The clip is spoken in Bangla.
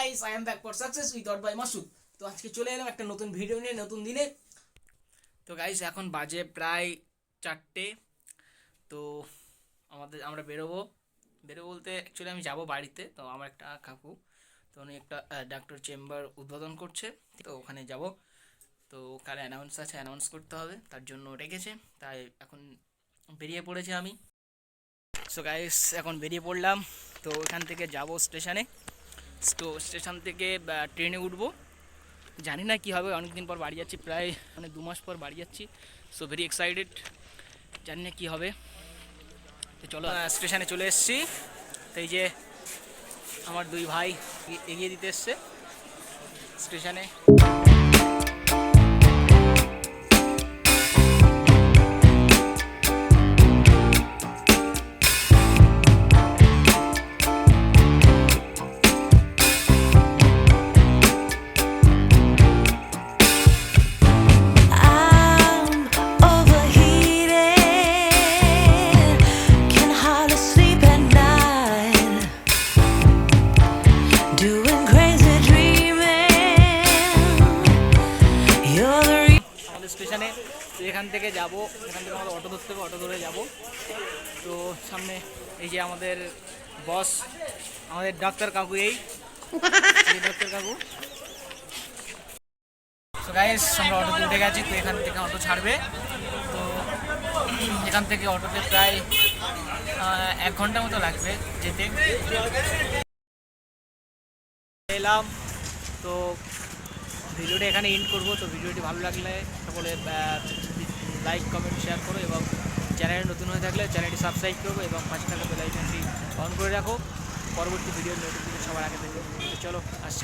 Guys, I am back for success with অট বাই মাসুদ। তো আজকে চলে এলাম একটা নতুন ভিডিও নিয়ে নতুন দিনে। তো গাইস, এখন বাজে প্রায় 4টে। তো আমরা বেরোবো বলতে অ্যাকচুয়ালি আমি যাব বাড়িতে। তো আমার একটা কাকু, তো উনি একটা ডাক্তার চেম্বার উদ্বোধন করছে, তো ওখানে যাব। তো কালে অ্যানাউন্স করতে হবে, তার জন্য রেখেছে, তাই এখন বেরিয়ে পড়েছি আমি। সো গাইস, এখন বেরিয়ে পড়লাম। তো এখান থেকে যাব স্টেশনে। তো স্টেশন থেকে ট্রেনে উঠবো। জানি না কী হবে, অনেকদিন পর বাড়ি যাচ্ছি, প্রায় 2 মাস পর বাড়ি যাচ্ছি। সো ভেরি এক্সাইটেড, জানি না কী হবে। তো চলো, স্টেশনে চলে এসেছি। তো এই যে আমার দুই ভাই এগিয়ে দিতে এসছে স্টেশনে। স্টেশনে তো এখান থেকে আমাদের অটো ধরতে হবে, অটো ধরে যাব। তো সামনে এই যে আমাদের বস, আমাদের ডাক্তার কাকু, এই ডাক্তার কাকু। তো গাইস, আমরা অটোতে উঠে গেছি। তো এখান থেকে অটো ছাড়বে। তো এখান থেকে অটোতে প্রায় 1 ঘন্টা মতো লাগবে যেতে। এলাম। তো ভিডিওটি এখানে এন্ড করবো। তো ভিডিওটি ভালো লাগলে সকলে লাইক, কমেন্ট, শেয়ার করো, এবং চ্যানেলে নতুন হয়ে থাকলে চ্যানেলটি সাবস্ক্রাইব করবো, এবং পাশে থাকা বেল আইকনটি অন করে রাখো পরবর্তী ভিডিওর নোটিফিকেশন সবার আগে দেবে। চলো আসছি।